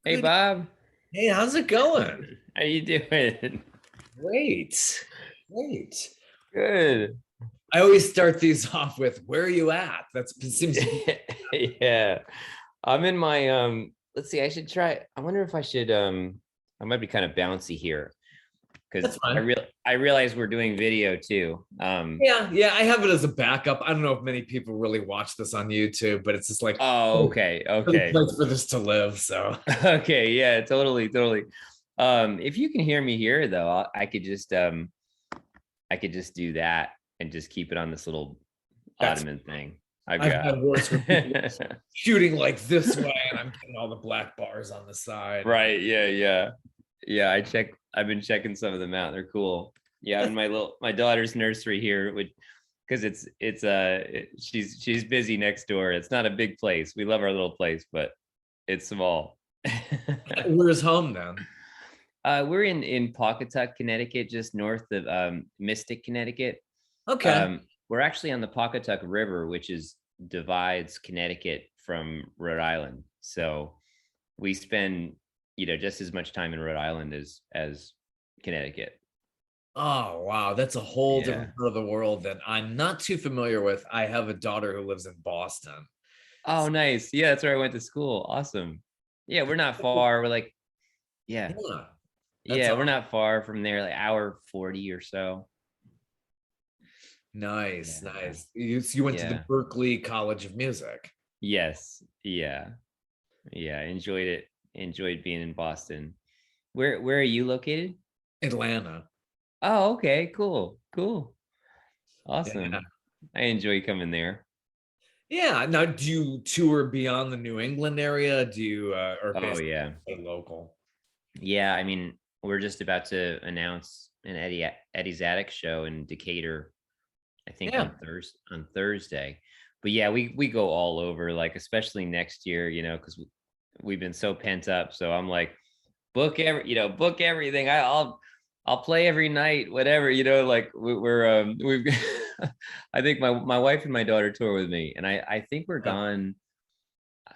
Hey Good. Bob, Hey, how's it going? how you doing? Great. Great. Good. I always start these off with, where are you at? That seems to be. Yeah. I'm in my let's see, I wonder if I might be kind of bouncy here That's because fine. I realize we're doing video too. Yeah, I have it as a backup. I don't know if many people really watch this on YouTube, but it's just like Oh, okay, the okay. place for this to live. So Okay, yeah, totally. If you can hear me here though, I could just do that and just keep it on this little that's ottoman thing I've I've got. had worse when people are shooting like this way and I'm getting all the black bars on the side. And Right. Yeah. I've been checking some of them out. They're cool. Yeah. I'm in my daughter's nursery here, which because she's busy next door. It's not a big place. We love our little place, but it's small. where's home then? We're in Pawcatuck, Connecticut, just north of Mystic, Connecticut. Okay. We're actually on the Pawcatuck River, which is divides Connecticut from Rhode Island. So we spend just as much time in Rhode Island as Connecticut. Oh, wow. That's a whole Yeah. different part of the world that I'm not too familiar with. I have a daughter who lives in Boston. Oh, nice. Yeah, that's where I went to school. Awesome. Yeah, we're not far. We're like, yeah, Yeah, that's yeah, we're not far from there, like hour 40 or so. nice, Yeah. nice. You went to the Yeah. Berkeley College of Music, Yes. Yeah. Yeah. I enjoyed it. Enjoyed being in Boston. Where are you located? Atlanta. Oh, okay. Cool. Yeah. Awesome. I enjoy coming there. Yeah. Now, do you tour beyond the New England area? Do you, or Oh basically yeah. stay local? Yeah, I mean, we're just about to announce an Eddie's Attic show in Decatur, I think Yeah. on Thursday. But yeah, we go all over, like especially next year, because we've been so pent up. So I'm like, book everything. I'll play every night, whatever, like we've I think my wife and my daughter tour with me, and I think we're Yeah. gone.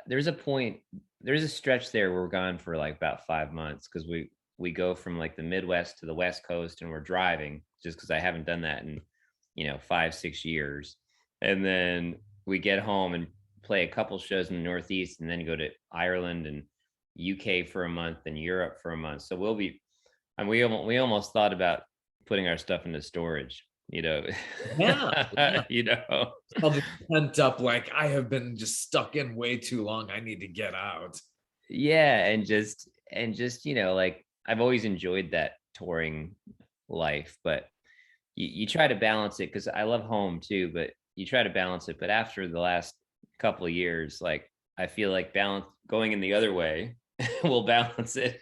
There's a point, there's a stretch there where we're gone for like about 5 months because we go from like the Midwest to the West Coast and we're driving just because I haven't done that in 5-6 years, and then we get home and play a couple shows in the Northeast and then go to Ireland and UK for a month and Europe for a month. So we'll be, and we almost thought about putting our stuff into storage, Yeah. Yeah. you know. All this pent up, like, I have been just stuck in way too long. I need to get out. Yeah, and just like I've always enjoyed that touring life, but you try to balance it because I love home too, but you try to balance it. But after the last couple of years, like I feel like balance going in the other way will balance it.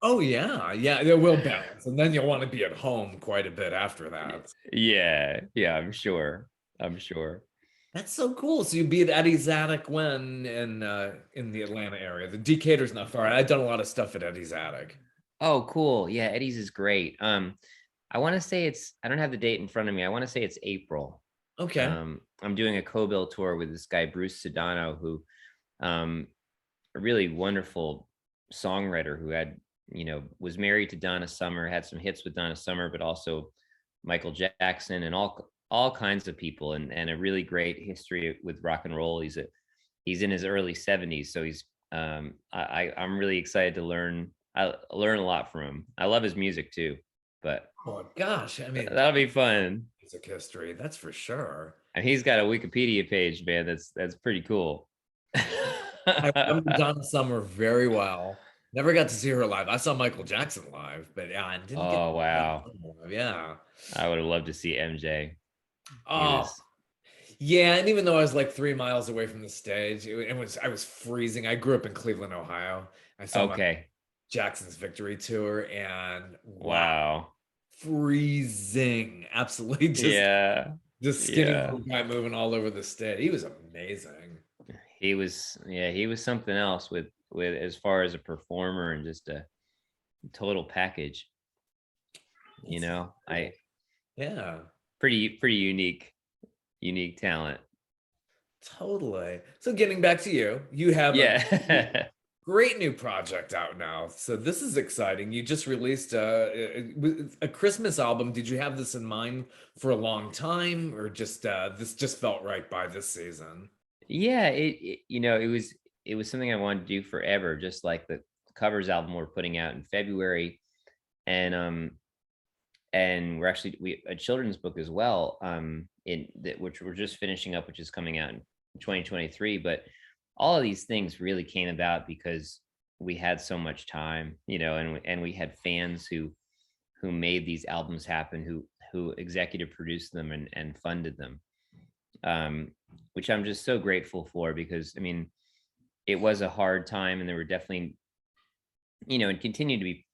Oh yeah, yeah, it will balance, and then you'll want to be at home quite a bit after that. Yeah, I'm sure. That's so cool. So you be at Eddie's Attic when in the Atlanta area. The Decatur's not far. I've done a lot of stuff at Eddie's Attic. Oh, cool. Yeah, Eddie's is great. I want to say I don't have the date in front of me. I want to say it's April. Okay. I'm doing a co-bill tour with this guy Bruce Sedano, who um, a really wonderful songwriter who was married to Donna Summer, had some hits with Donna Summer, but also Michael Jackson and all kinds of people, and a really great history with rock and roll. He's in his early 70s, so I'm really excited to learn. I learn a lot from him. I love his music too, but Oh gosh, I mean, that'll be fun. music history, that's for sure. And he's got a Wikipedia page, man. That's pretty cool. I remember Donna Summer very well. Never got to see her live. I saw Michael Jackson live, but yeah, I didn't get Oh to see Donna wow. Summer live. Yeah. I would have loved to see MJ. He Oh, was yeah, and even though I was like 3 miles away from the stage, it was I was freezing. I grew up in Cleveland, Ohio. I saw my okay. Jackson's victory tour, and wow, Wow. freezing. Absolutely Yeah. just skinny Yeah. little guy moving all over the stage. He was amazing. He was something else with as far as a performer and just a total package. That's I cool. Yeah, pretty unique talent. totally. So getting back to you, you have a Yeah. Great new project out now. So this is exciting. You just released a Christmas album. Did you have this in mind for a long time, or just this just felt right by this season? Yeah, it was something I wanted to do forever, just like the covers album we're putting out in February, and we're actually we a children's book as well, in that which we're just finishing up, which is coming out in 2023. But all of these things really came about because we had so much time, and we had fans who made these albums happen, who executive produced them and funded them, which I'm just so grateful for because I mean it was a hard time, and there were definitely, and continue to be,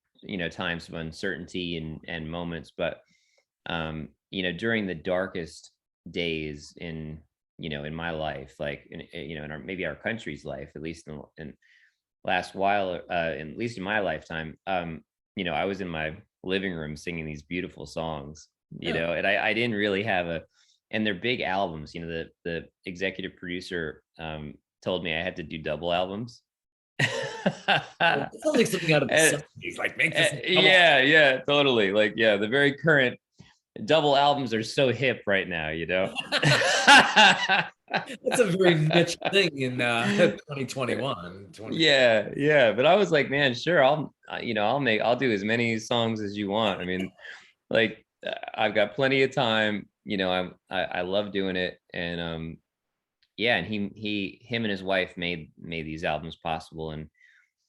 times of uncertainty and moments. But during the darkest days in my life, like in our maybe our country's life, at least in last while, at least in my lifetime, I was in my living room singing these beautiful songs, Yeah. and I didn't really have a, and they're big albums. The executive producer told me I had to do double albums. Well, it sounds like something out of the And, 70s. Like make this double. yeah, yeah, totally. Like, yeah, the very current double albums are so hip right now, That's a very niche thing in 2021. 20. Yeah, yeah. But I was like, man, sure, I'll do as many songs as you want. I mean, like, I've got plenty of time. I love doing it, and yeah, and him and his wife made these albums possible, and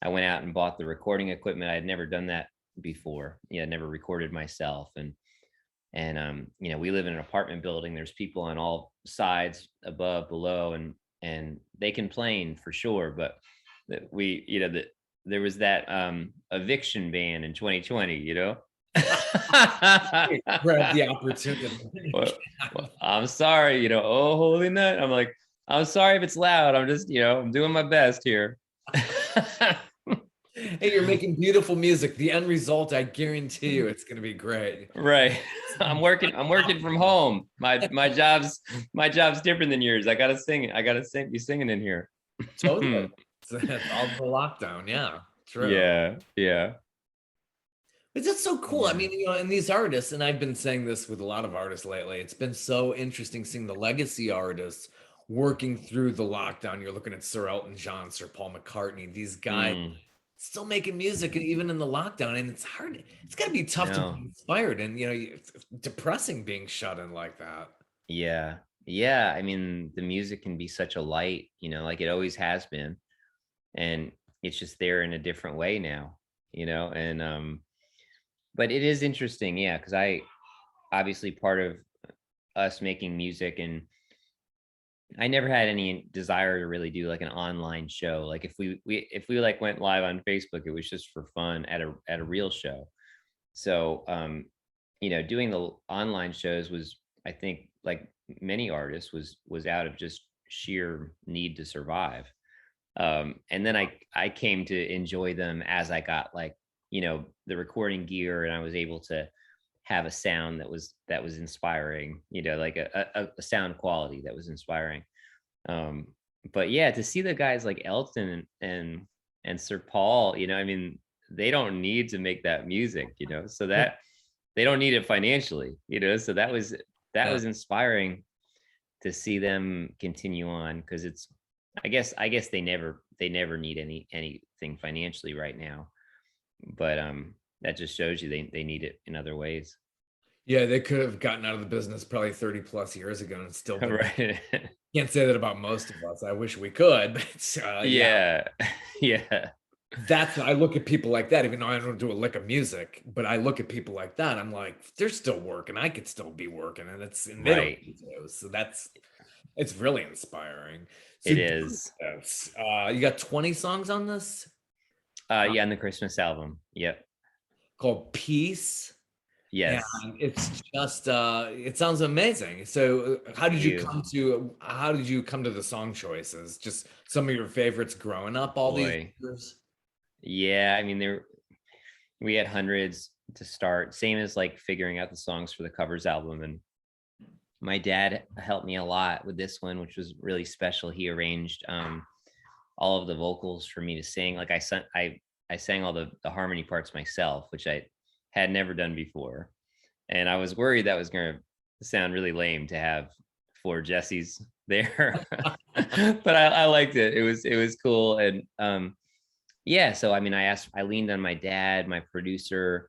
I went out and bought the recording equipment. I had never done that before. Yeah, never recorded myself, and we live in an apartment building. There's people on all sides, above, below, and they complain for sure. But that that there was that eviction ban in 2020. Grab the opportunity. Well, I'm sorry. Oh holy night. I'm like, I'm sorry if it's loud. I'm just, I'm doing my best here. Hey, you're making beautiful music. The end result, I guarantee you, it's going to be great. Right. I'm working from home. My job's different than yours. I gotta sing. Be singing in here. Totally. It's all the lockdown. Yeah, true. Yeah. Yeah. It's just so cool. I Yeah. mean, and these artists, and I've been saying this with a lot of artists lately, it's been so interesting seeing the legacy artists working through the lockdown. You're looking at Sir Elton John, Sir Paul McCartney, these guys Mm, still making music and even in the lockdown. And it's hard. It's got to be tough to be no. inspired. And, it's depressing being shut in like that. Yeah. Yeah. I mean, the music can be such a light, like it always has been. And it's just there in a different way now, and but it is interesting, yeah, because I obviously part of us making music, and I never had any desire to really do like an online show. Like if we like went live on Facebook, it was just for fun at a real show. So doing the online shows was, I think, like many artists, was out of just sheer need to survive. And then I came to enjoy them as I got, like, the recording gear, and I was able to have a sound that was inspiring, like a sound quality that was inspiring. um but yeah, to see the guys like Elton and Sir Paul, I mean, they don't need to make that music, so that they don't need it financially, so that was inspiring to see them continue on, because it's, I guess they never need anything financially right now. But that just shows you they need it in other ways. Yeah, they could have gotten out of the business probably 30 plus years ago and still been. Right. Can't say that about most of us. I wish we could, but yeah, Yeah. Yeah. I look at people like that, even though I don't do a lick of music, but I look at people like that. I'm like, they're still working. I could still be working, and they don't Right. need to. So it's really inspiring. So It is. you got 20 songs on this Yeah, on the Christmas album. Yep. called Peace. And Yes. it's just it sounds amazing. So Thank you. how did you come to the song choices? Just some of your favorites growing up all these Boy. years? Yeah, I mean, we had hundreds to start, same as like figuring out the songs for the covers album. And my dad helped me a lot with this one, which was really special. He arranged all of the vocals for me to sing. Like I sang all the harmony parts myself, which I had never done before. And I was worried that was going to sound really lame to have 4 Jessies there. But I liked it. It was cool. And yeah, so I mean, I leaned on my dad, my producer,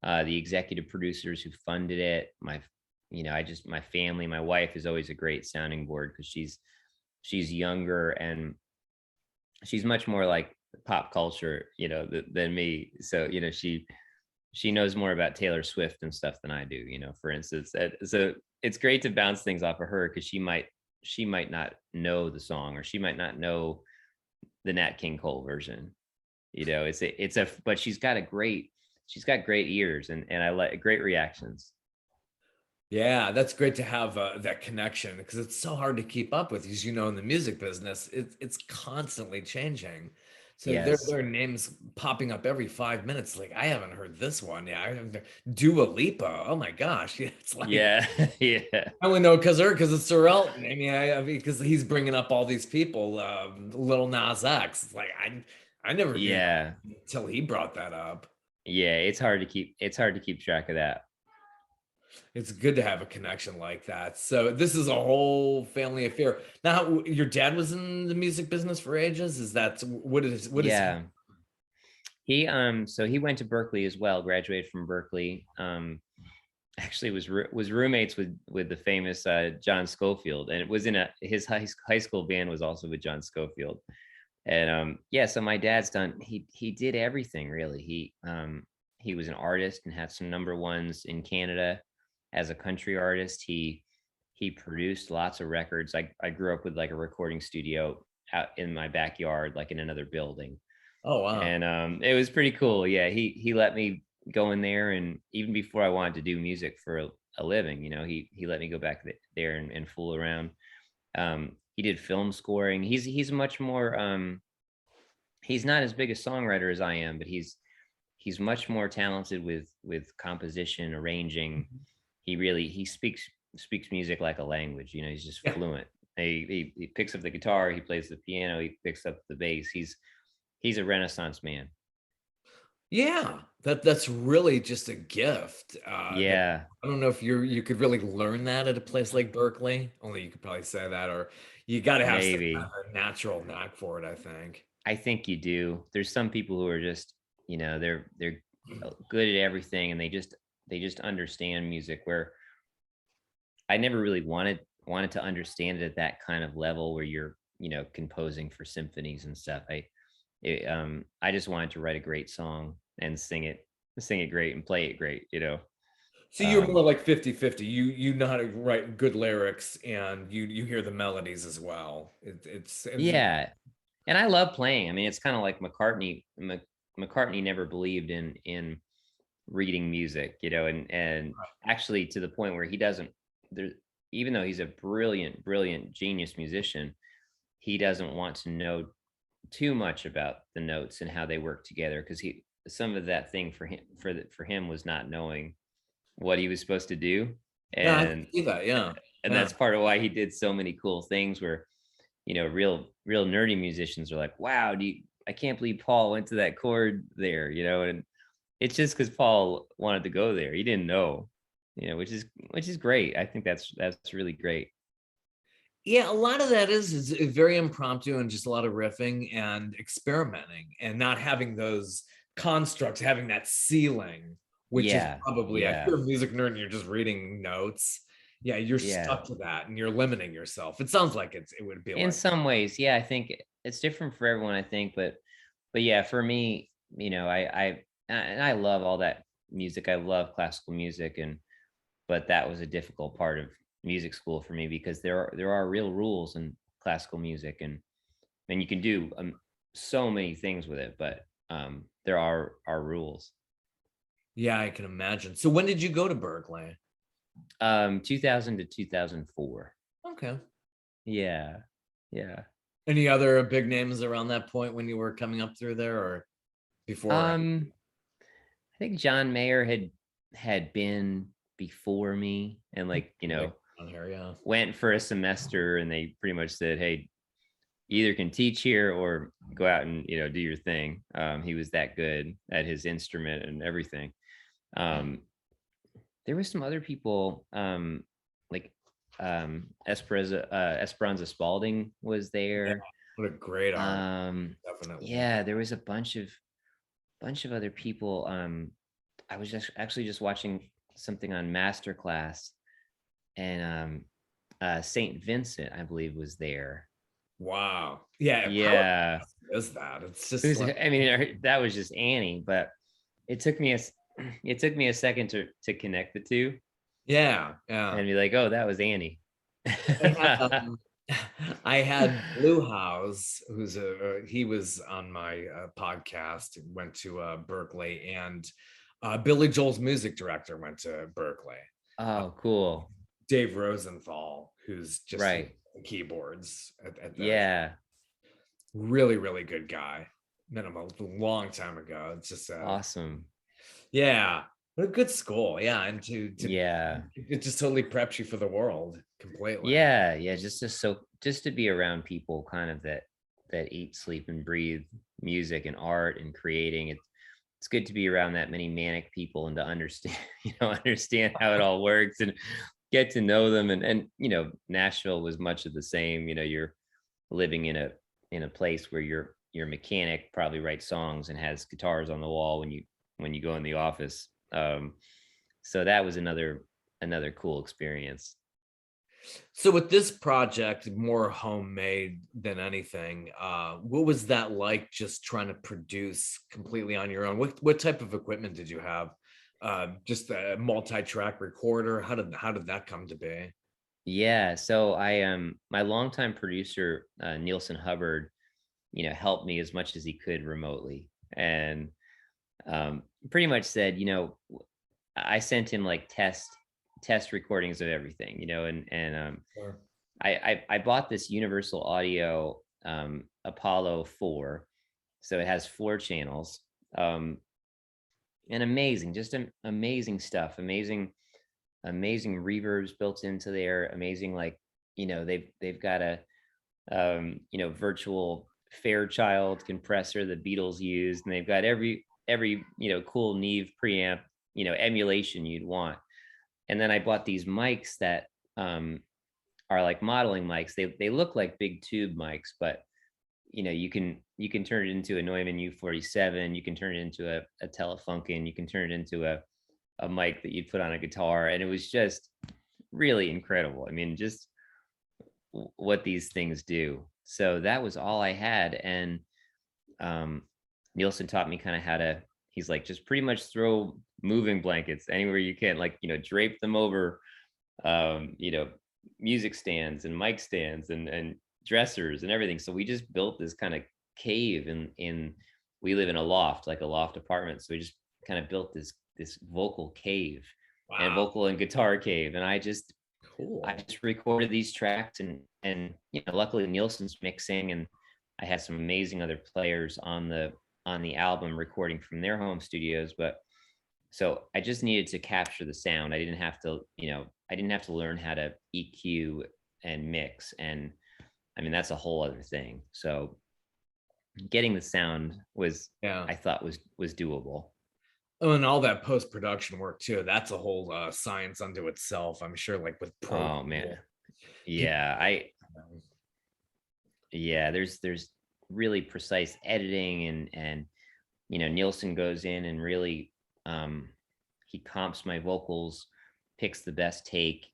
the executive producers who funded it. My family, my wife is always a great sounding board because she's younger and she's much more like pop culture, than me. So, she knows more about Taylor Swift and stuff than I do, for instance. So it's great to bounce things off of her because she might not know the song, or she might not know the Nat King Cole version. But she's got great ears, and I like great reactions. Yeah, that's great to have that connection because it's so hard to keep up with. As you know, in the music business, it's constantly changing. So there Yes. are names popping up every 5 minutes. Like I haven't heard this one. Yeah, I haven't, Dua Lipa. Oh my gosh, yeah, it's like Yeah. Yeah. I only know because it's Sir Elton. I mean, because he's bringing up all these people. Little Nas X. It's like I never knew Yeah. that until he brought that up. Yeah. It's hard to keep track of that. It's good to have a connection like that. So this is a whole family affair. Now, your dad was in the music business for ages. Is that what is he? Yeah. So he went to Berkeley as well, graduated from Berkeley. Actually was roommates with the famous John Schofield, and it was in his high school band was also with John Schofield. And yeah, so my dad's done he did everything really. He was an artist and had some number ones in Canada as a country artist. He produced lots of records. I grew up with like a recording studio out in my backyard, like in another building. Oh wow. And it was pretty cool. Yeah, he let me go in there, and even before I wanted to do music for a living, he let me go back there and fool around. He did film scoring. He's much more he's not as big a songwriter as I am, but he's much more talented with composition, arranging. He speaks music like a language. He's just Yeah. fluent. He picks up the guitar, he plays the piano, he picks up the bass. He's a renaissance man. Yeah, that's really just a gift. That Yeah, I don't know if you could really learn that at a place like Berkeley. Only you could probably say that, or you got to have some kind maybe. of natural knack for it. I think. I think you do. There's some people who are just, they're good at everything, and they just understand music, where I never really wanted to understand it at that kind of level where you're, composing for symphonies and stuff. I just wanted to write a great song and sing it great and play it great. So you're Um, more like 50-50. You know how to write good lyrics and you hear the melodies as well. It's yeah, and I love playing. I mean, it's kind of like McCartney. McCartney never believed in reading music, and actually to the point where he doesn't. There, even though he's a brilliant, brilliant genius musician, he doesn't want to know too much about the notes and how they work together, because some of that thing for him was not knowing what he was supposed to do. yeah, I can and see that. Yeah. and Yeah. that's part of why he did so many cool things, where real nerdy musicians are like, wow, I can't believe Paul went to that chord there, and it's just because Paul wanted to go there. He didn't know, which is great. I think that's really great. Yeah, a lot of that is very impromptu and just a lot of riffing and experimenting and not having those constructs, having that ceiling, which is Yeah, probably, if yeah, you're a music nerd and you're just reading notes, yeah, you're yeah. stuck to that and you're limiting yourself. It sounds like it would be In like, some ways, yeah, I think it's different for everyone, I think, but yeah, for me, I love all that music. I love classical music, but that was a difficult part of music school for me, because there are real rules in classical music, and you can do so many things with it, but there are rules. yeah, I can imagine. So when did you go to Berkeley? 2000 to 2004. Okay. Yeah, yeah. Any other big names around that point when you were coming up through there or before? Um, I think John Mayer had been before me, and like, Like on here, yeah. went for a semester, and they pretty much said, hey, you either can teach here or go out and do your thing. He was that good at his instrument and everything. um there was some other people, like Esperanza Spalding was Yeah, there. what a great art, um definitely. yeah, there was a bunch of other people. I was just actually just watching something on Masterclass, and Saint Vincent, I believe, was there. Wow. Yeah, how Yeah. is that? It's It just was, like, I mean, that was just Annie, but it took me it took me a second to connect the two yeah, yeah. and be like, oh, that was Annie. I had I had Blue House, who's he was on my podcast, went to Berkeley, and Billy Joel's music director went to Berkeley. Uh, Oh, cool. Dave Rosenthal, who's just Right. keyboards at the Yeah. really, really good guy. Met him a long time ago. It's just Awesome. yeah, what a good school. Yeah, and to Yeah. it just totally preps you for the world completely. Yeah. Yeah. Just to be around people kind of that eat, sleep, and breathe music and art and creating. It's good to be around that many manic people and to understand, understand how it all works and get to know them. And Nashville was much of the same. You're living in a place where your mechanic probably writes songs and has guitars on the wall when you go in the office. So that was another cool experience. So with this project, more homemade than anything, what was that like just trying to produce completely on your own? What type of equipment did you have? Just a multi-track recorder? How did that come to be? Yeah, so I my longtime producer, Nielsen Hubbard, helped me as much as he could remotely, and pretty much said, I sent him like test recordings of everything, and Sure. I bought this Universal Audio Apollo 4, so it has 4 channels, and amazing, just amazing stuff, amazing reverbs built into there, amazing, like, they've got a virtual Fairchild compressor the Beatles used, and they've got every cool Neve preamp, emulation you'd want. And then I bought these mics that are like modeling mics. They look like big tube mics, but you can turn it into a Neumann U47. You can turn it into a Telefunken. You can turn it into a mic that you'd put on a guitar, and it was just really incredible. I mean, just what these things do. So that was all I had, and um, Nielsen taught me kind of how to. He's like, just pretty much throw moving blankets anywhere you can, like, drape them over, um, you know, music stands and mic stands and dressers and everything. So we just built this kind of cave in. We live in a loft, like a loft apartment, so we just kind of built this vocal cave and Wow, vocal and guitar cave, and I cool. just recorded these tracks, and luckily Nielsen's mixing, and I had some amazing other players on the album recording from their home studios. But so I just needed to capture the sound. I didn't have to learn how to EQ and mix, and I mean that's a whole other thing. So getting the sound was, Yeah. I thought, was doable. Oh, and all that post-production work too. That's a whole science unto itself. I'm sure, like with Pro Oh man. Tool, people. Yeah, there's really precise editing, and Nielsen goes in and really, he comps my vocals, picks the best take.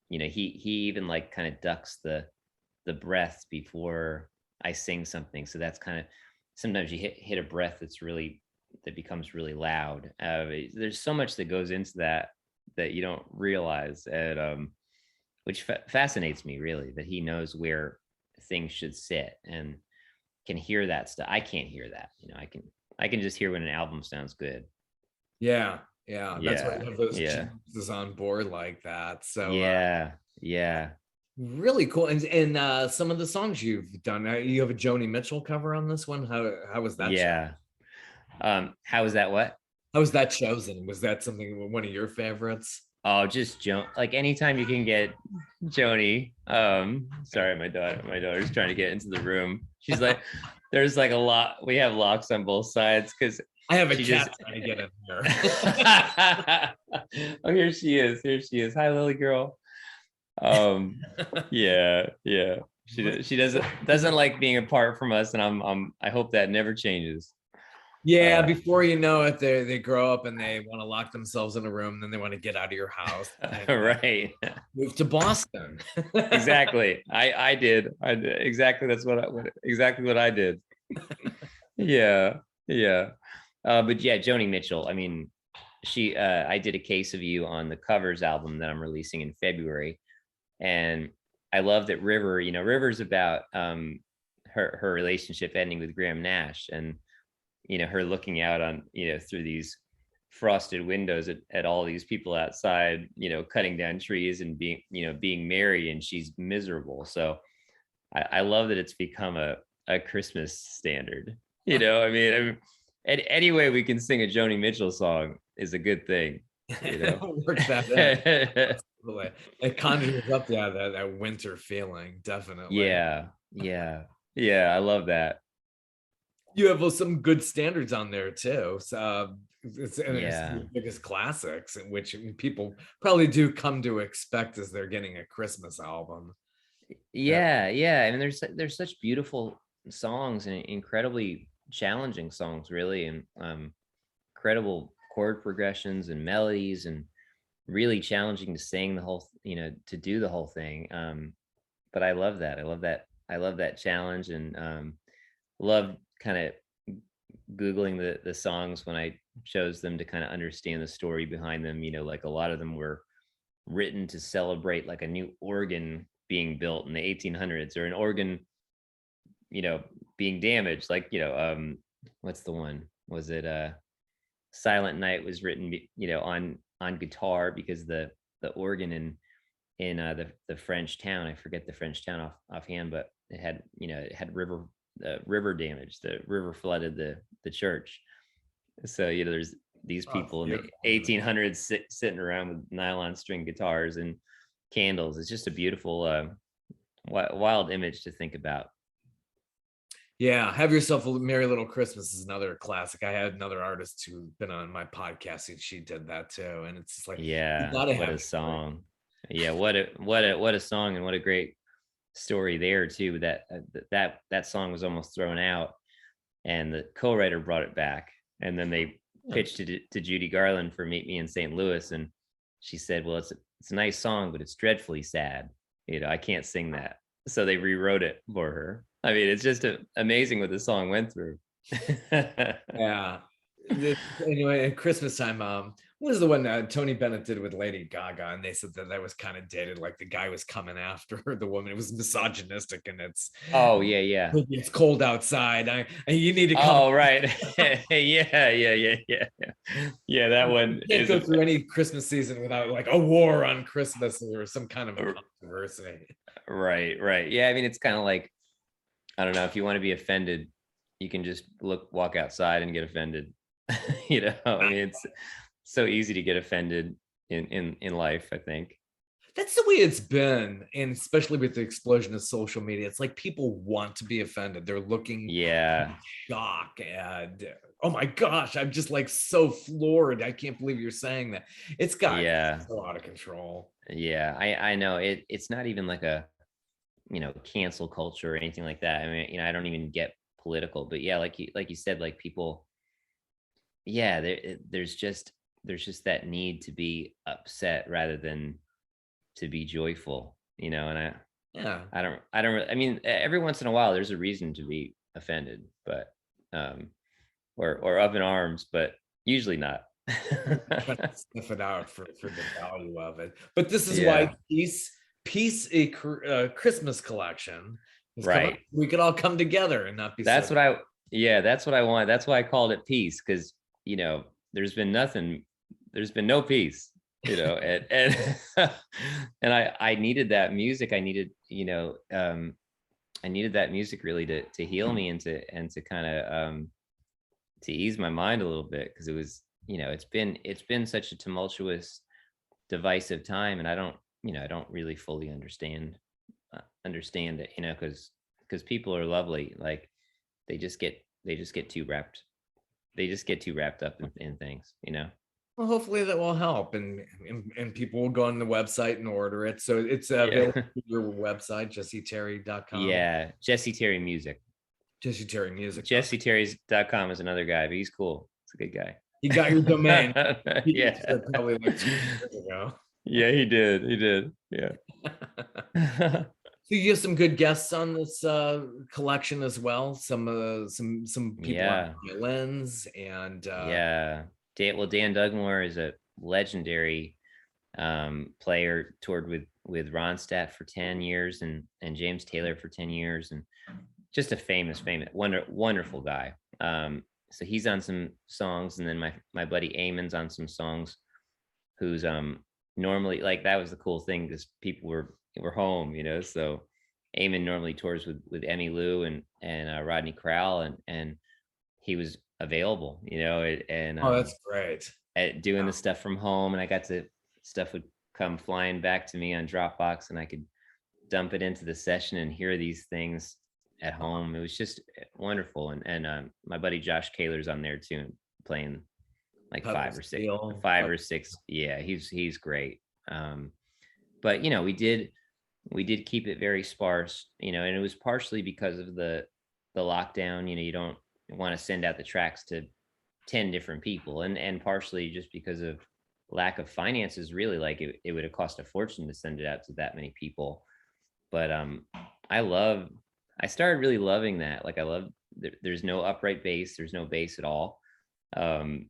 He even like kind of ducks the breath before I sing something. So that's kind of, sometimes you hit a breath that becomes really loud. There's so much that goes into that you don't realize, and which fascinates me, really, that he knows where things should sit and can hear that stuff. I can't hear that. I can just hear when an album sounds good. Yeah, yeah. That's why Yeah. you have those Yeah. geniuses on board like that. So Yeah. Yeah. really cool. And some of the songs you've done, you have a Joni Mitchell cover on this one. How was that show? Yeah. How is that? What? How was that chosen? Was that something one of your favorites? Oh, just like anytime you can get Joni. Sorry, my daughter's trying to get into the room. She's like, there's like a lot. We have locks on both sides because I have a she just. cat trying to get in here. Oh, here she is. Here she is. Hi, Lily girl. Um, yeah, yeah. She doesn't like being apart from us, and I hope that never changes. Yeah, Uh, before you know it, they grow up and they want to lock themselves in a room, then they want to get out of your house and right. move to Boston. Exactly. I did exactly. That's exactly what I did. Yeah, yeah. But yeah, Joni Mitchell. I mean, I did a Case of You on the covers album that I'm releasing in February, and I love that River. River's about her relationship ending with Graham Nash, and her looking out on through these frosted windows at all these people outside, cutting down trees and being merry, and she's miserable. So I love that it's become a Christmas standard. I mean, any way we can sing a Joni Mitchell song is a good thing. Work that in. It conjures up that winter feeling, definitely. Yeah, yeah, yeah. I love that. You have some good standards on there too. So it's Yeah. the biggest classics, in which people probably do come to expect as they're getting a Christmas album. Yeah. I mean, there's such beautiful songs and incredibly challenging songs, really, and incredible chord progressions and melodies, and really challenging to sing the whole, to do the whole thing. But I love that. I love that. I love that challenge, and love kind of googling the songs when I chose them to kind of understand the story behind them. Like a lot of them were written to celebrate like a new organ being built in the 1800s, or an organ being damaged, like what's the one, was it Silent Night was written on guitar because the organ in the French town, I forget the French town offhand, but it had river damage. The river flooded the church. So there's these Oh, it's people in the beautiful. 1800s sitting around with nylon string guitars and candles. It's just a beautiful wild image to think about. Yeah, Have Yourself a Merry Little Christmas is another classic. I had another artist who's been on my podcast and she did that too. And it's just like, you Yeah, gotta what have a story. song. Yeah, what a song, and what a great story there too. That song was almost thrown out, and the co-writer brought it back, and then they Yeah. pitched it to Judy Garland for Meet Me in St. Louis, and she said, "Well, it's a nice song, but it's dreadfully sad. I can't sing that." So they rewrote it for her. I mean, it's just amazing what the song went through. Yeah. Anyway, at Christmas time, what was the one that Tony Bennett did with Lady Gaga? And they said that was kind of dated, like the guy was coming after the woman. It was misogynistic, and Oh yeah. it's cold outside. You need to come. Oh right. Yeah. Yeah, that one Can't is go through any Christmas season without like a war on Christmas or some kind of a controversy. right. Yeah, I mean, it's kind of like, I don't know, if you want to be offended, you can just walk outside and get offended. I mean, it's so easy to get offended in life, I think. That's the way it's been, and especially with the explosion of social media, it's like people want to be offended. They're looking Yeah. shock and oh my gosh, I'm just like so floored. I can't believe you're saying that. It's got Yeah. so out of control. Yeah. I know it's not even like a, cancel culture or anything like that. I mean, I don't even get political, but yeah, like you said, like people, yeah, there's just that need to be upset rather than to be joyful, and Yeah. I mean, every once in a while there's a reason to be offended, but or up in arms, but usually not. Try to sniff it out for the value of it. But this is why Yeah, Christmas collection is coming. right. We could all come together and not be so. That's what I Yeah, that's what I want. That's why I called it peace, because there's been nothing, there's been no peace, and and I needed that music. I needed that music really to heal me, and to kind of to ease my mind a little bit, because it was, it's been such a tumultuous divisive time, and I don't really fully understand it, because people are lovely. Like they just get too wrapped too wrapped up in things. Well, hopefully that will help, and people will go on the website and order it. So it's Yeah. available on your website, jesseterry.com. Yeah, Jesse Terry music. Jesse Terry Music. JesseTerry's.com is another guy, but he's cool. It's a good guy. You got your domain. You Yeah. said probably like 2 years ago. Yeah, he did. He did. Yeah. So you have some good guests on this collection as well. Some people on Yeah. violins and Yeah. Dan Dugmore is a legendary player, toured with Ronstadt for 10 years and James Taylor for 10 years, and just a famous wonderful guy. So he's on some songs, and then my buddy Eamon's on some songs, who's normally, like, that was the cool thing, because people were home. So Eamon normally tours with Emmy Lou and Rodney Crowell, and he was available, and oh, that's great. at doing Wow. the stuff from home, and I got to stuff would come flying back to me on Dropbox, and I could dump it into the session and hear these things at home. It was just wonderful. And my buddy Josh Kaler's on there too, playing like Pedal steel. five or six. Yeah, he's great. But we did keep it very sparse, and it was partially because of the lockdown. You don't want to send out the tracks to 10 different people, and partially just because of lack of finances. Really, like, it would have cost a fortune to send it out to that many people. But I started really loving that. Like, I love there's no upright bass, there's no bass at all. um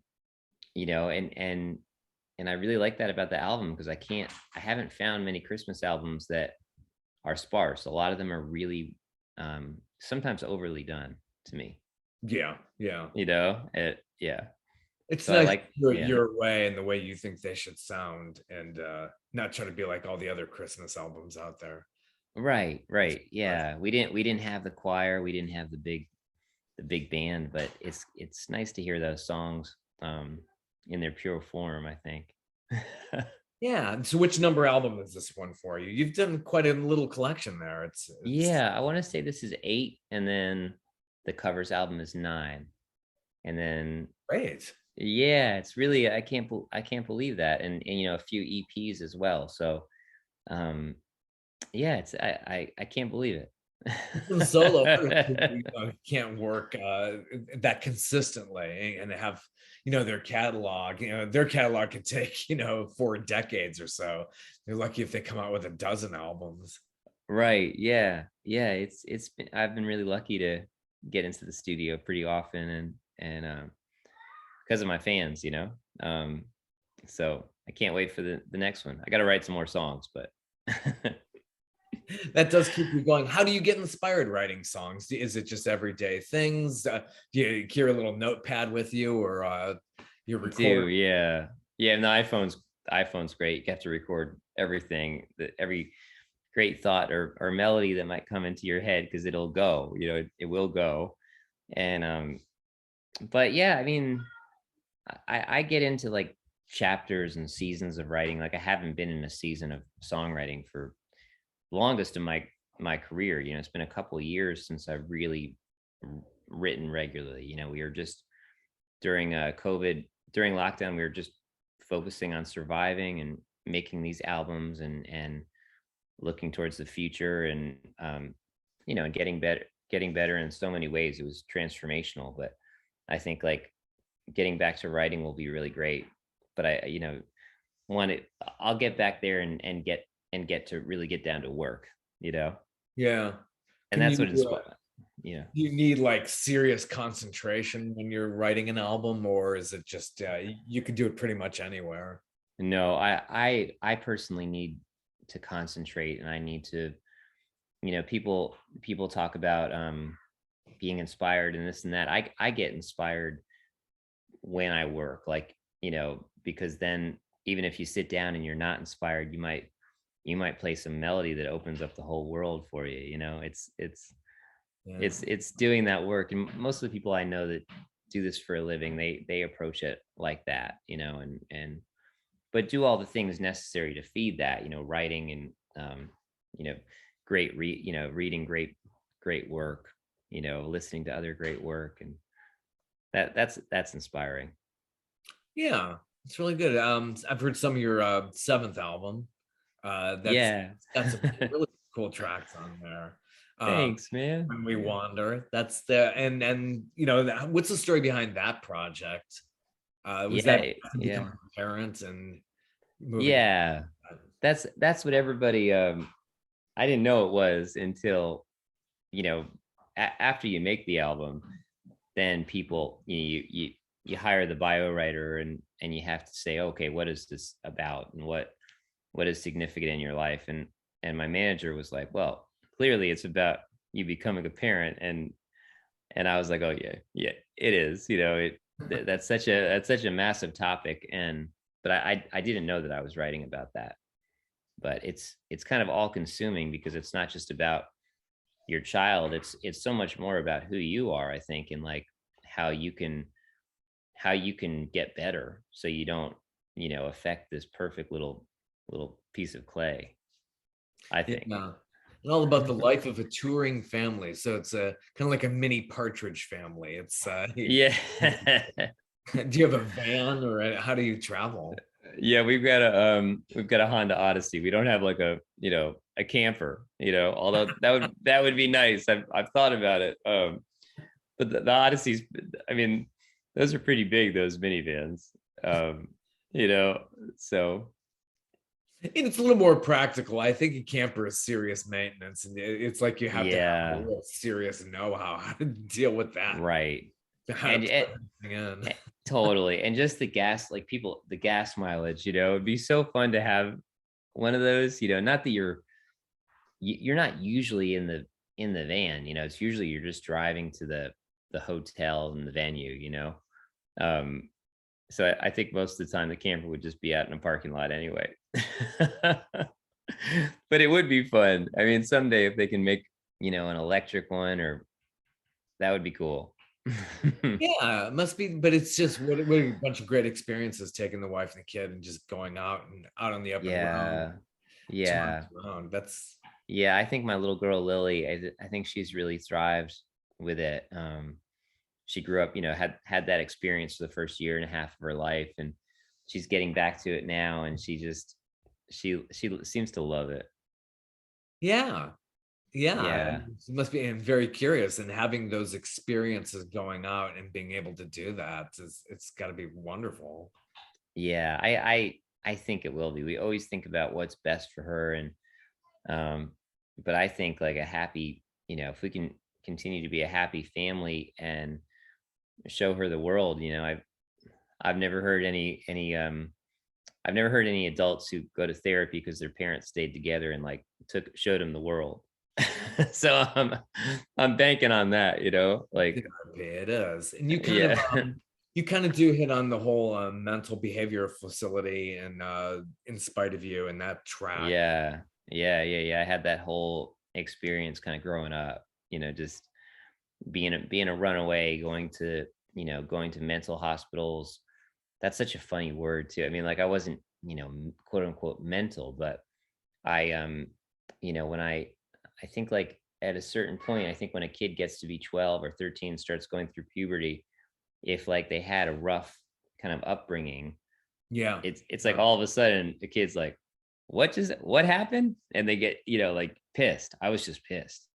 and I really like that about the album, because I haven't found many Christmas albums that are sparse. A lot of them are really sometimes overly done to me. Yeah, yeah. Yeah. It's So I nice to like, do it yeah. your way and the way you think they should sound, and not try to be like all the other Christmas albums out there. Right. Yeah. We didn't have the choir, we didn't have the big band, but it's nice to hear those songs in their pure form, I think. Yeah. And so which number album is this one for you? You've done quite a little collection there. It's Yeah, I want to say this is 8, and then the covers album is 9. And then, great. yeah, it's really, I can't believe that. And a few EPs as well. So yeah, it's I can't believe it. Some solo artists who, can't work that consistently and have their catalog. Their catalog could take 4 decades or so. They're lucky if they come out with a dozen albums. Right. Yeah. Yeah. I've been really lucky to get into the studio pretty often, and because of my fans. So I can't wait for the next one. I got to write some more songs, but That does keep you going. How do you get inspired writing songs? Is it just everyday things? Do you carry a little notepad with you, or you do, record? yeah. Yeah. And the iPhone's great. You have to record everything, every great thought or melody that might come into your head, because it'll go, it will go. And but yeah, I mean, I get into like chapters and seasons of writing. Like, I haven't been in a season of songwriting for longest of my career. It's been a couple of years since I've really written regularly. We were just during COVID, during lockdown, we were just focusing on surviving and making these albums, and looking towards the future, and getting better in so many ways. It was transformational. But I think, like, getting back to writing will be really great. But I want it I'll get back there and get to really get down to work. you know Yeah. and Can that's you what inspired. Yeah. you need like serious concentration when you're writing an album, or is it just you can do it pretty much anywhere? No, I personally need to concentrate, and I need to, people talk about being inspired and this and that. I get inspired when I work, like, because then, even if you sit down and you're not inspired, you might play some melody that opens up the whole world for you. Yeah. It's doing that work. And most of the people I know that do this for a living, they approach it like that. And but do all the things necessary to feed that, writing and, you know, reading great work, listening to other great work. And that's inspiring. Yeah, it's really good. I've heard some of your seventh album. That's Yeah. got some really cool tracks on there. Thanks, man. When We Yeah. Wander, that's the and you know what's the story behind that project? Was that Yeah. to become Yeah. a parent and moving? Yeah. That's what everybody, I didn't know it was until, you know, after you make the album, then people, you hire the bio writer, and you have to say, okay, what is this about, and what is significant in your life? And my manager was like, well, clearly it's about you becoming a parent. And I was like, oh yeah, yeah, it is. That's such a massive topic. But I didn't know that I was writing about that. But it's kind of all consuming, because it's not just about your child. It's so much more about who you are, I think, and like how you can get better, so you don't, affect this perfect little piece of clay, I think. Yeah, and all about the life of a touring family. So it's a kind of like a mini Partridge Family. It's Yeah. do you have a van or how do you travel? Yeah, we've got a Honda Odyssey. We don't have like a camper, although that would be nice. I've thought about it. But the Odysseys, I mean, those are pretty big, those minivans. Um, you know, so And it's a little more practical. I think a camper is serious maintenance, and it's like you have to have a yeah, real serious know-how how to deal with that, right. how to And put it, everything in. totally. And just the gas, like the gas mileage, it'd be so fun to have one of those, not that you're not usually in the van, it's usually you're just driving to the hotel and the venue, um so I think most of the time the camper would just be out in a parking lot anyway. But it would be fun. I mean, someday if they can make, an electric one, or that would be cool. Yeah, it must be, but it's just what a bunch of great experiences taking the wife and the kid and just going out and out on the open road, Yeah. touring Yeah. around. That's Yeah, I think my little girl Lily, I think she's really thrived with it. She grew up, had that experience for the first year and a half of her life, and she's getting back to it now, and she seems to love it. yeah. Yeah, Yeah. it must be and very curious and having those experiences going out and being able to do that is it's got to be wonderful. Yeah, I think it will be. We always think about what's best for her, and um but I think like a happy, if we can continue to be a happy family and show her the world, I've never heard I've never heard any adults who go to therapy because their parents stayed together and like showed them the world. So I'm banking on that, like Therapy, it is. And yeah. you kind of do hit on the whole mental behavior facility and in spite of you and that track. Yeah. Yeah, yeah, yeah. I had that whole experience kind of growing up, just being a runaway, going to mental hospitals. That's such a funny word too. I mean, like I wasn't, quote unquote mental, but I when I think like at a certain point, I think when a kid gets to be 12 or 13, starts going through puberty, if like they had a rough kind of upbringing, Yeah. it's like all of a sudden the kid's like, what happened? And they get, like pissed. I was just pissed.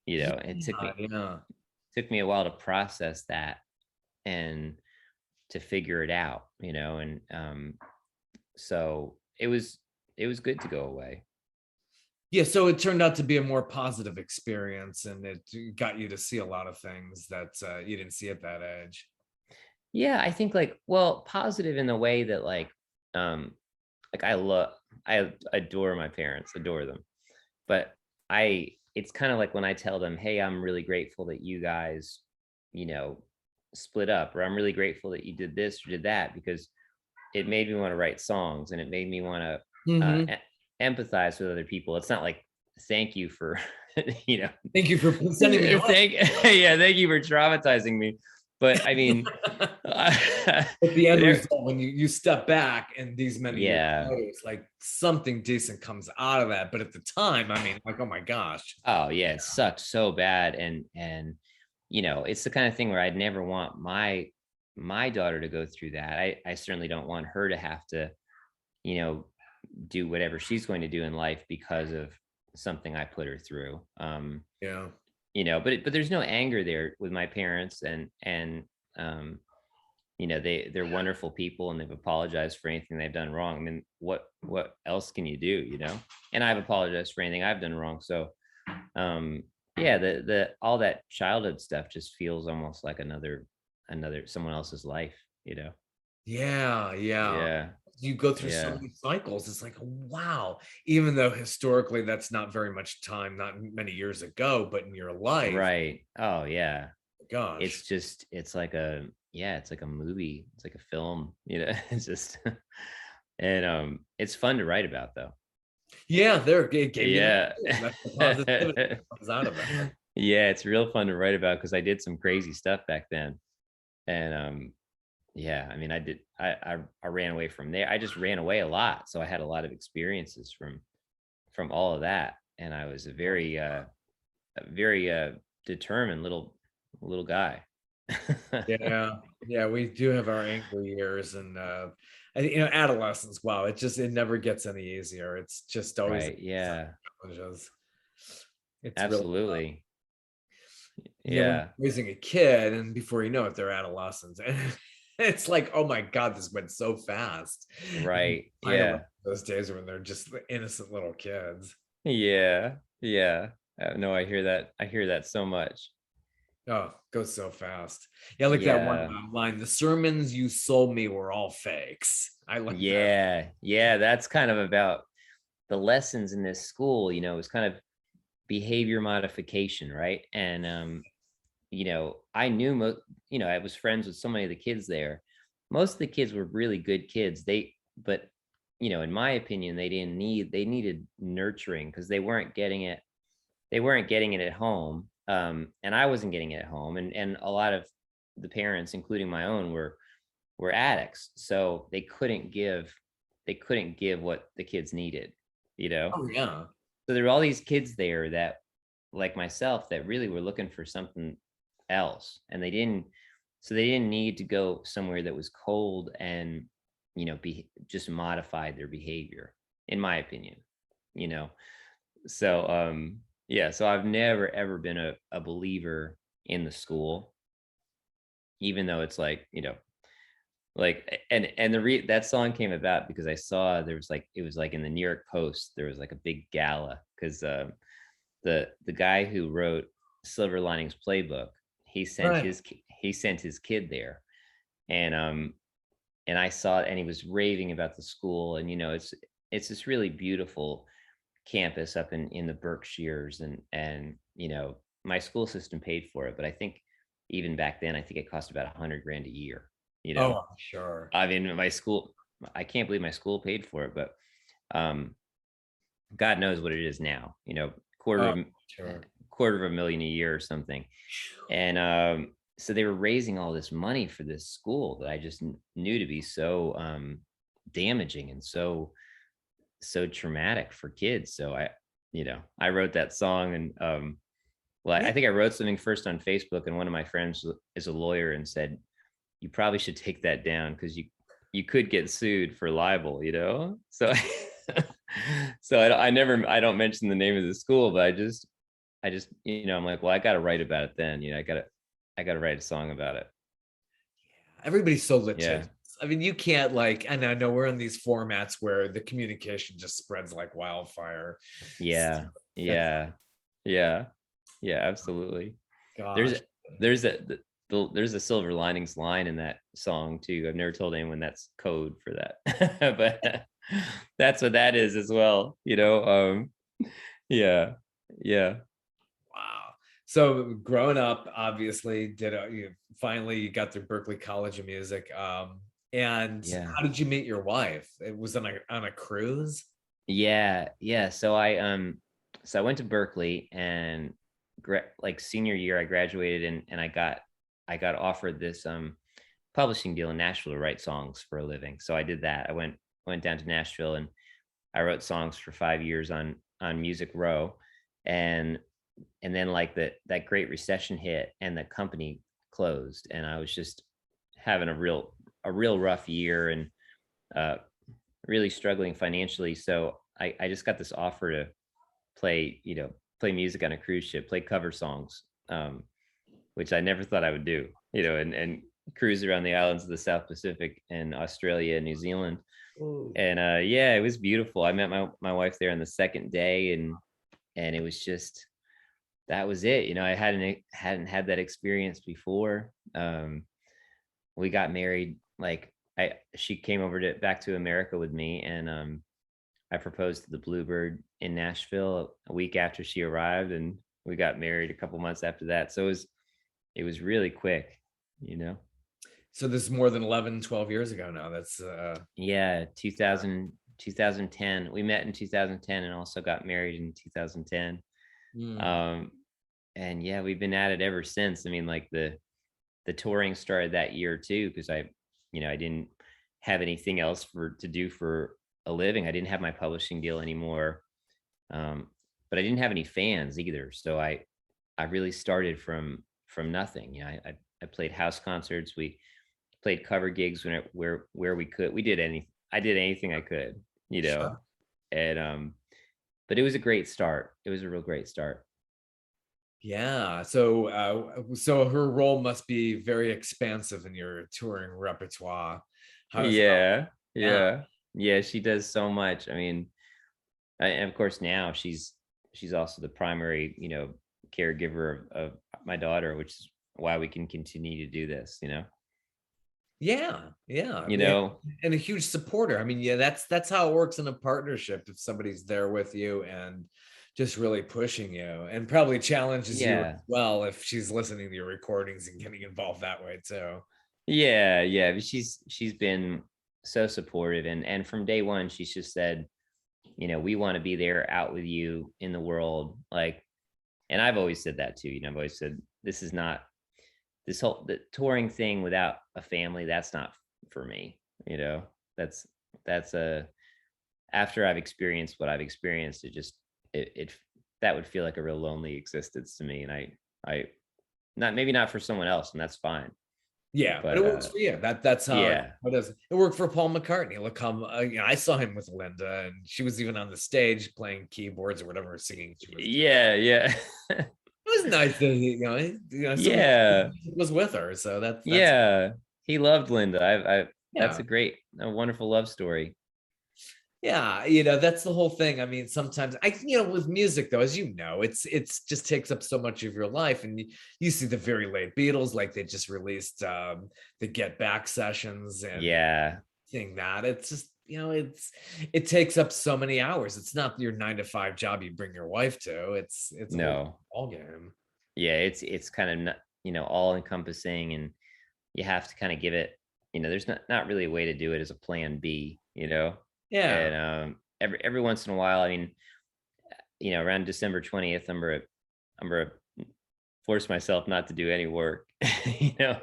It Yeah. took me a while to process that and to figure it out, and so it was good to go away. Yeah, so it turned out to be a more positive experience and it got you to see a lot of things that you didn't see at that age. Yeah, I think like, well, positive in the way that like I adore my parents, adore them. But it's kind of like when I tell them, "Hey, I'm really grateful that you guys, you know, split up, or I'm really grateful that you did this or did that, because it made me want to write songs, and it made me want to Mhm. empathize with other people." It's not like thank you for, you know, Thank you for sending me home. thank yeah, thank you for traumatizing me. But I mean, But the end there, result, when you step back and these many years yeah. later, it's like something decent comes out of that. But at the time, I mean, like, oh my gosh. Oh yeah, it sucked so bad. And it's the kind of thing where I'd never want my daughter to go through that. I certainly don't want her to have to, you know, do whatever she's going to do in life because of something I put her through. Yeah. But there's no anger there with my parents, and um they're wonderful people, and they've apologized for anything they've done wrong. I mean, what else can you do? And I've apologized for anything I've done wrong. So yeah, the all that childhood stuff just feels almost like another someone else's life. Yeah. Yeah. Yeah, You go through so yeah, many cycles. It's like, wow, even though historically that's not very much time, not many years ago, but in your life, right. Oh yeah, gosh. it's like a, yeah, it's like a movie, it's like a film. It's just and it's fun to write about though. Yeah, there it gave you that Yeah. feeling. That's the positivity that comes out of it. Yeah, it's real fun to write about because I did some crazy stuff back then. And yeah, I mean, I ran away from there. I just ran away a lot. So I had a lot of experiences from all of that. And I was a very determined little guy. Yeah, yeah, we do have our angry years, and adolescence. Wow, it never gets any easier. It's just always Right. Yeah. challenges. It's really Absolutely. yeah, when Yeah. you're raising a kid, and before you know it, they're adolescents, and it's like, oh my god, this went so fast. And Right. I know Yeah. those days when they're just innocent little kids. Yeah. Yeah. No, I hear that. I hear that so much. Oh, goes so fast. Yeah, like that one Yeah. line, the sermons you sold me were all fakes. I like that. Yeah. Yeah. That's kind of about the lessons in this school. It's kind of behavior modification, right? And I knew I was friends with so many of the kids there. Most of the kids were really good kids. But in my opinion, they needed nurturing because they weren't getting it at home. And I wasn't getting it at home. And a lot of the parents, including my own, were addicts. So they couldn't give what the kids needed. Oh yeah. So there were all these kids there that, like myself, that really were looking for something else, and they didn't need to go somewhere that was cold and be just modified their behavior, in my opinion. You know, so yeah, so I've never ever been a believer in the school, even though it's like that song came about because I saw there was like it was like in the New York Post there was like a big gala because the guy who wrote Silver Linings Playbook, Right. he sent his kid there, and I saw it, and he was raving about the school. And it's this really beautiful campus up in the Berkshires. And my school system paid for it, but I think even back then I think it cost about 100 grand a year. you Oh, know I'm sure. I mean, my school, I can't believe my school paid for it, but um God knows what it is now. quarter Oh, of sure. quarter of a million a year or something. And so they were raising all this money for this school that I just knew to be so damaging and so traumatic for kids. So I wrote that song. And well, Yeah. I think I wrote something first on Facebook, and one of my friends is a lawyer and said, you probably should take that down because you could get sued for libel. So so I don't mention the name of the school, but I just I'm like, well, I got to write about it then. I got to write a song about it. Everybody's so Yeah. litigious. I mean, you can't like, and I know we're in these formats where the communication just spreads like wildfire. So Yeah. that's Yeah. Yeah. Yeah, absolutely. There's gosh. there's a silver linings line in that song too. I've never told anyone that's code for that. But that's what that is as well. Yeah. Yeah. Wow. So growing up, obviously, you finally you got through Berkeley College of Music. And Yeah. how did you meet your wife? It was on a cruise. Yeah, yeah. So I went to Berkeley, and like senior year I graduated, and I I got offered this publishing deal in Nashville to write songs for a living. So I did that. I went down to Nashville and I wrote songs for 5 years on Music Row, and then like that Great Recession hit and the company closed, and I was just having a real rough year and uh, really struggling financially. So I just got this offer to play music on a cruise ship, play cover songs, which I never thought I would do, and cruise around the islands of the South Pacific and Australia and New Zealand. Oh, And yeah, it was beautiful. I met my wife there on the second day, and it was just that was it. I hadn't had that experience before. We got married like I she came over to back to America with me, and I proposed to the Bluebird in Nashville a week after she arrived, and we got married a couple months after that. So it was really quick, you know. so this is more than 11, 12 years ago now. That's Yeah, 2010. We met in 2010 and also got married in 2010. mm, Um, and yeah, we've been at it ever since. I mean, like the touring started that year too, because I didn't have anything else to do for a living. I didn't have my publishing deal anymore. Um, but I didn't have any fans either. So I really started from nothing. I played house concerts. We played cover gigs where we could. I did anything I could, you know. sure. And but it was a great start. It was a real great start. Yeah. So her role must be very expansive in your touring repertoire. How does Yeah, yeah. yeah, yeah. She does so much. I mean, and of course now she's also the primary, caregiver of my daughter, which is why we can continue to do this. Yeah, yeah, You yeah, know. and a huge supporter. I mean, yeah, that's how it works in a partnership. If somebody's there with you and just really pushing you, and probably challenges you as Yeah, well if she's listening to your recordings and getting involved that way too. yeah, yeah. But she's been so supportive, and from day one, she's just said, we want to be there out with you in the world, like. And I've always said that too. I've always said this is not the touring thing without a family. That's not for me. That's that's a after I've experienced what I've experienced. It that would feel like a real lonely existence to me, and I not maybe not for someone else, and that's fine. Yeah, but But it works for you. That's how yeah, it is. It worked for Paul McCartney. Look, I saw him with Linda, and she was even on the stage playing keyboards or whatever, singing. She was. yeah, yeah, It was nice that someone yeah, was with her. So that's yeah. He loved Linda. I That's yeah. a wonderful love story. Yeah, that's the whole thing. I mean, sometimes with music though, as you know, it's just takes up so much of your life. And you see the very late Beatles, like they just released the Get Back sessions and Yeah, seeing that. It's just, it takes up so many hours. It's not your 9 to 5 job you bring your wife to. It's a whole no, ball game. yeah. It's kind of not, all encompassing, and you have to kind of give it. There's not really a way to do it as a plan B. Yeah. And every once in a while, I mean, around December 20th, I'm gonna force myself not to do any work, you know,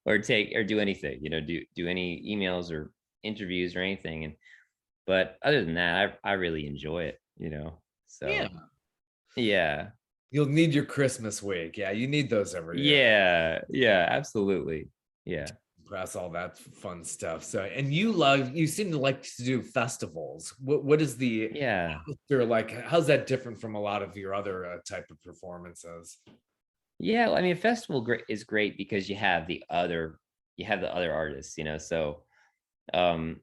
or do anything, do any emails or interviews or anything. And but other than that, I really enjoy it. Yeah. So yeah. You'll need your Christmas week. Yeah, you need those every year. Yeah. Yeah, absolutely. Yeah. Press all that fun stuff. So, and you seem to like to do festivals. What is the Yeah. atmosphere like? How's that different from a lot of your other type of performances? Yeah, well, I mean, is great because you have the other artists, so um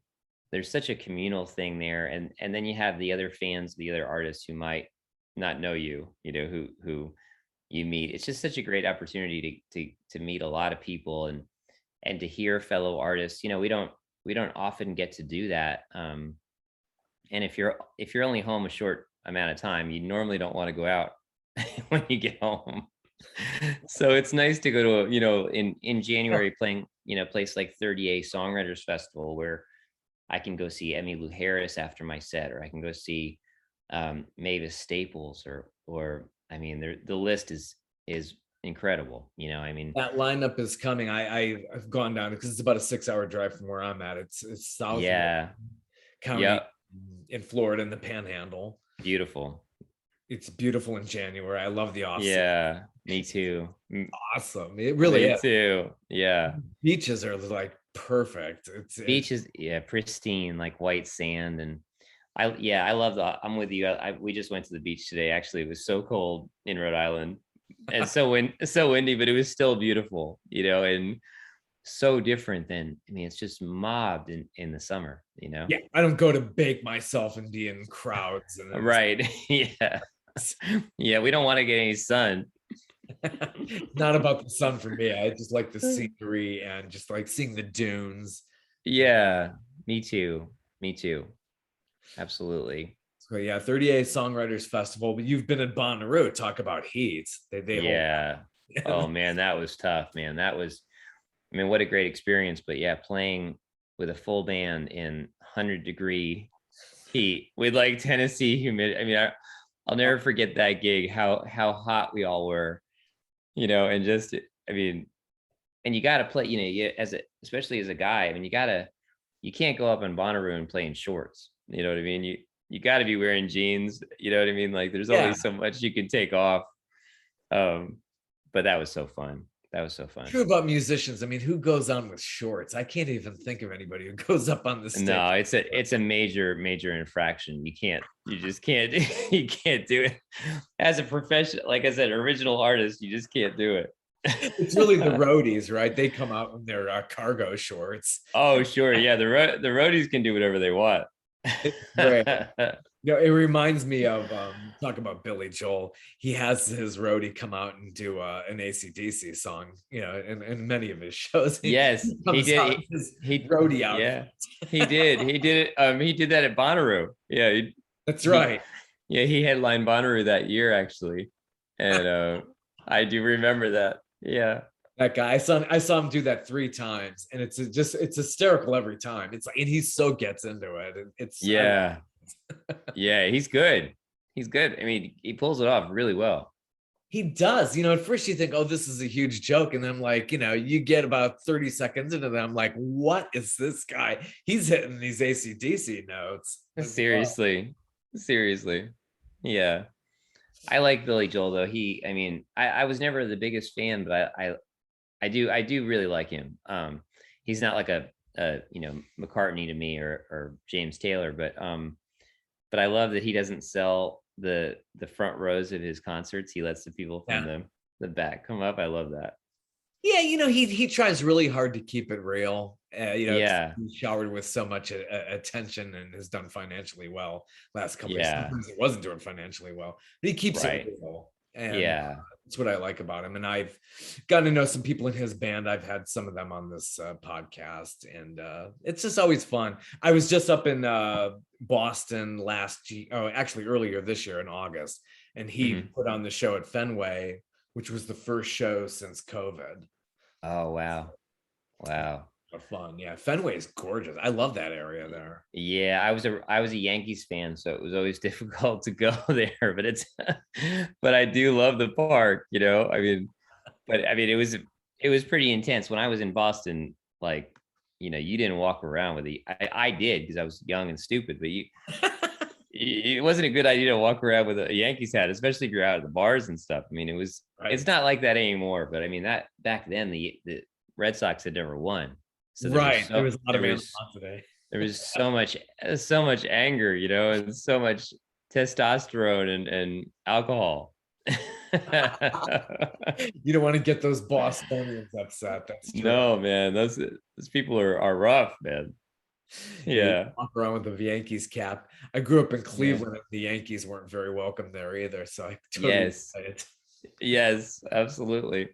there's such a communal thing there, and then you have the other fans, the other artists who might not know you, who you meet. It's just such a great opportunity to meet a lot of people, and to hear fellow artists. We don't often get to do that. And if you're only home a short amount of time, you normally don't want to go out when you get home. So it's nice to go to in Yeah. January, playing a place like 30A Songwriters Festival, where I can go see Emmylou Harris after my set, or I can go see Mavis Staples, or I mean, the list is incredible. I mean, That lineup is coming. I've gone down because it's about a 6 hour drive from where I'm at. It's Southwood yeah, County yep, in Florida in the Panhandle. beautiful. It's beautiful in January. I love the off season. Yeah, me too. Awesome. It really Me is. too. Yeah. Beaches are like perfect. It's Beaches, yeah, pristine, like white sand. And I love I'm with you. We just went to the beach today. Actually, it was so cold in Rhode Island and so windy, but it was still beautiful, and so different than, I mean, it's just mobbed in the summer, yeah. I don't go to bake myself and be in crowds and Right. Yeah. Yeah, we don't want to get any sun. not about the sun for me. I just like the scenery and just like seeing the dunes. Yeah, me too. Me too. Absolutely. So yeah, 38 Songwriters Festival. But you've been in Bonnaroo. Talk about heat. They hold. Yeah. Oh man, that was tough, man. That was, I mean, what a great experience. But yeah, playing with a full band in 100-degree heat with like Tennessee humidity. I mean, I'll never forget that gig, how hot we all were, and just, I mean, and you got to play, especially as a guy, I mean, you can't go up on Bonnaroo and play in shorts. You know what I mean? You got to be wearing jeans. You know what I mean? Like there's only so much you can take off. But that was so fun. That was so fun. True about musicians. I mean, who goes on with shorts? I can't even think of anybody who goes up on the stage. No, it's a major infraction. You just can't, you can't do it as a professional. Like I said, original artist, you just can't do it. It's really the roadies, right? They come out in their cargo shorts. Oh, sure. Yeah. The roadies can do whatever they want. Right. It reminds me of talk about Billy Joel. He has his roadie come out and do an AC/DC song, in many of his shows. Yes, he did. He roadie out. Yeah, he did. He did it. He did that at Bonnaroo. Yeah, that's right. He headlined Bonnaroo that year actually, and I do remember that. Yeah. That guy, I saw him do that 3 times, and it's hysterical every time. It's like, and he so gets into it. It's yeah, yeah, he's good. He's good. I mean, he pulls it off really well. He does. At first you think, oh, this is a huge joke, and then like, you get about 30 seconds into them, like, what is this guy? He's hitting these AC/DC notes. Seriously, yeah. I like Billy Joel though. I was never the biggest fan, but I do really like him. He's not like a McCartney to me or James Taylor, but I love that he doesn't sell the front rows of his concerts. He lets the people from the back come up. I love that. Yeah, he tries really hard to keep it real. Yeah, he's showered with so much attention and has done financially well last couple of years. Sometimes he wasn't doing financially well, but he keeps it real. And that's what I like about him. And I've gotten to know some people in his band. I've had some of them on this podcast, and it's just always fun. I was just up in Boston actually earlier this year in August, and he put on the show at Fenway, which was the first show since COVID. Oh, wow. Fun. Yeah. Fenway is gorgeous. I love that area there. Yeah. I was a Yankees fan, so it was always difficult to go there, but I do love the park, I mean, it was pretty intense when I was in Boston. Like, you didn't walk around with I did because I was young and stupid, but it wasn't a good idea to walk around with a Yankees hat, especially if you're out at the bars and stuff. I mean, it's not like that anymore, but I mean, that back then the Red Sox had never won. So there was a lot of today. There was so much anger, and so much testosterone and alcohol. You don't want to get those Bostonians upset. That's true. No, man. Those people are rough, man. Yeah. Walk around with the Yankees cap. I grew up in Cleveland, and the Yankees weren't very welcome there either. So I totally Yes, absolutely.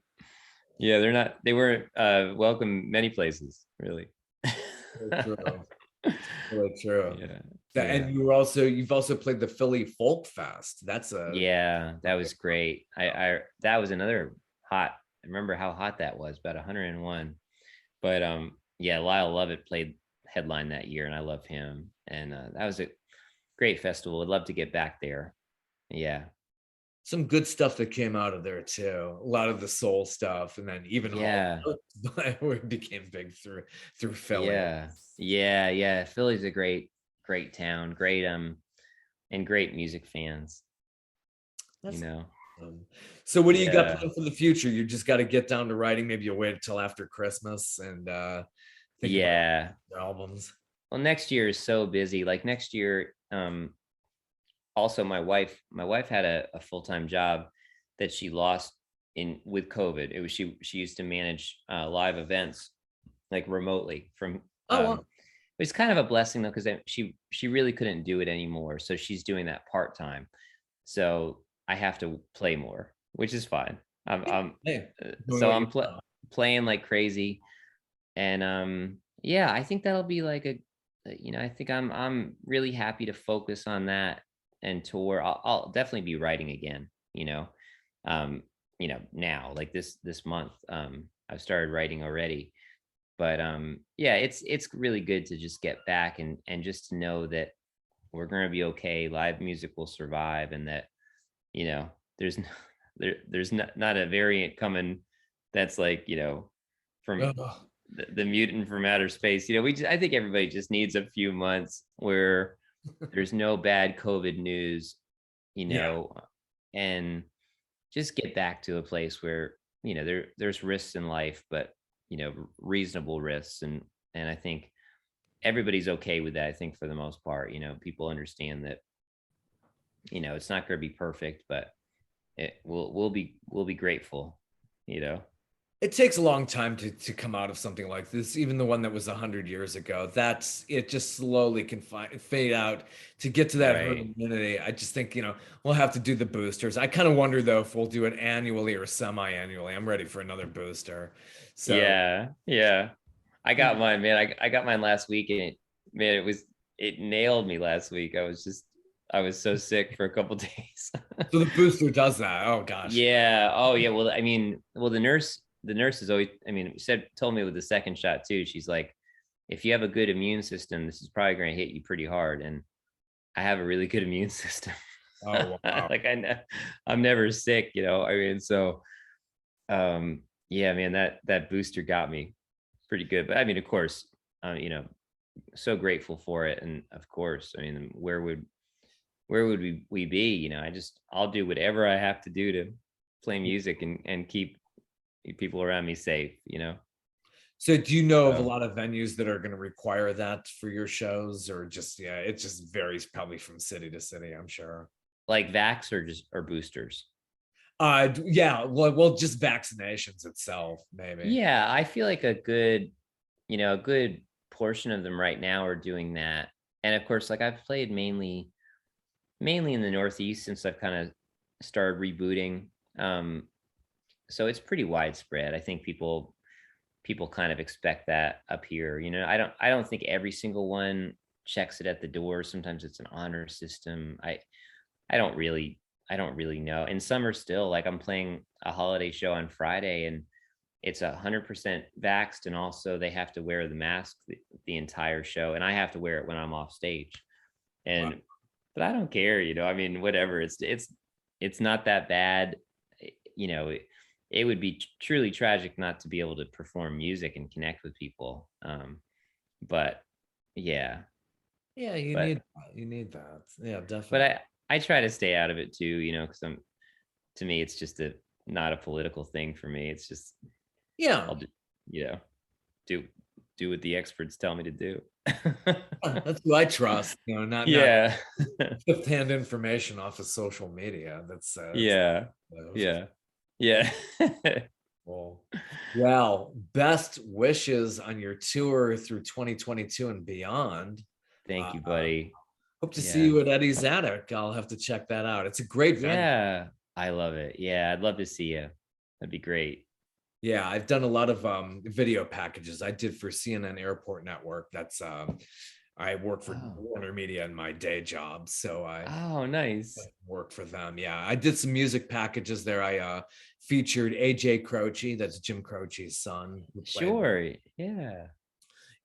Yeah, they weren't welcome many places, really. Really true. Really true. Yeah. And you've also played the Philly Folk Fest. That was great. That was another hot. I remember how hot that was, about 101. But Lyle Lovett played headline that year, and I love him. And that was a great festival. I'd love to get back there. Yeah. some good stuff that came out of there too. A lot of the soul stuff, and then even Yeah. Hollywood became big through Philly. Yeah. Yeah. Yeah. Philly's a great town. Great and great music fans, you That's know. awesome. So what do you got Yeah. planned for the future? You just got to get down to writing. Maybe you'll wait until after Christmas and think about Yeah. your albums. Well, next year is so busy. Like next year, also my wife had a full-time job that she lost in with COVID. It was she used to manage live events like remotely from Oh well, it's kind of a blessing though because she really couldn't do it anymore. So she's doing that part-time. So I have to play more, which is fine. I'm hey, doing so what you I'm playing like crazy. And yeah, I think that'll be like I think I'm really happy to focus on that and tour. I'll definitely be writing again, um now like this month. I've started writing already. But yeah, it's really good to just get back and just to know that we're going to be okay. Live music will survive, and that you know there's there's not a variant coming that's like from got. the mutant from outer space. I think everybody just needs a few months where there's no bad COVID news, you Yeah. know, and just get back to a place where there's risks in life, but reasonable risks, and I think everybody's okay with that. I think for the most part, people understand that it's not going to be perfect, but we'll be grateful, you know. It takes a long time to come out of something like this, even the one that was 100 years ago. That's it. Just slowly can fade out to get to that herd Right. immunity. I just think we'll have to do the boosters. I kind of wonder though if we'll do it annually or semi-annually. I'm ready for another booster. So Yeah, yeah. I got mine, man. I got mine last week, and man, it nailed me last week. I was so sick for a couple days. so the booster does that. Oh gosh. Yeah. Oh yeah. Well, I mean, the nurse is always, I mean, told me with the second shot too. She's like, if you have a good immune system, this is probably going to hit you pretty hard. And I have a really good immune system. Oh wow. Like I'm never sick, I mean, so yeah, man, that booster got me pretty good. But I mean, of course, so grateful for it. And of course, I mean, where would we be? I'll do whatever I have to do to play music and keep people around me safe. So do you know of a So lot of venues that are going to require that for your shows, or just yeah, it just varies probably from city to city, I'm sure. like vax or boosters. Yeah, well, just vaccinations itself, maybe. Yeah, I feel like a good portion of them right now are doing that. And of course, like I've played mainly in the Northeast since I've kind of started rebooting. So it's pretty widespread. I think people kind of expect that up here. I don't think every single one checks it at the door. Sometimes it's an honor system. I don't really I don't really know. And some are still like I'm playing a holiday show on Friday, and it's 100% vaxxed, and also they have to wear the mask the entire show, and I have to wear it when I'm off stage. Wow. And but I don't care. I mean, whatever. It's not that bad. It would be truly tragic not to be able to perform music and connect with people. But yeah, Yeah, but you need that. Yeah, but definitely. I try to stay out of it too, because to me it's just not a political thing for me. It's just Yeah, I'll you know do do what the experts tell me to do. that's who I trust. Not Yeah. fifth-hand information off of social media. That's Yeah. Yeah. Yeah. cool. Well, best wishes on your tour through 2022 and beyond. Uh, Thank you, buddy. Hope to see Yeah. you at Eddie's Attic. I'll have to check that out. It's a great venue. Yeah. I love it. Yeah, I'd love to see you. That'd be great. Yeah, I've done a lot of video packages. I did for CNN Airport Network. That's I work for Oh. Warner Media in my day job, so I Oh, nice. work for them. Yeah, I did some music packages there. I featured AJ Croce, that's Jim Croce's son, who played, Sure. Yeah.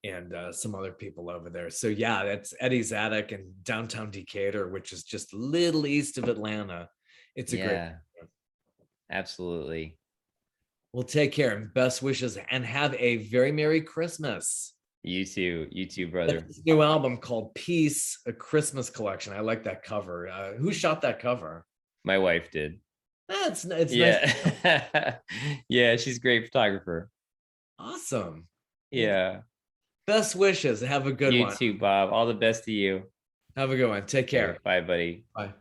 and some other people over there. So yeah, that's Eddie's Attic in downtown Decatur, which is just a little east of Atlanta. It's a great. Yeah, absolutely. Well, take care and best wishes and have a very Merry Christmas. You too, Get brother. this new album called Peace, a Christmas collection. I like that cover. Who shot that cover? My wife did. It's nice. Yeah. Yeah, she's a great photographer. Awesome. Well, Yeah. best wishes. Have a good You one. too, Bob. All the best to you. Have a good one. Take All care. right, bye, buddy. Bye.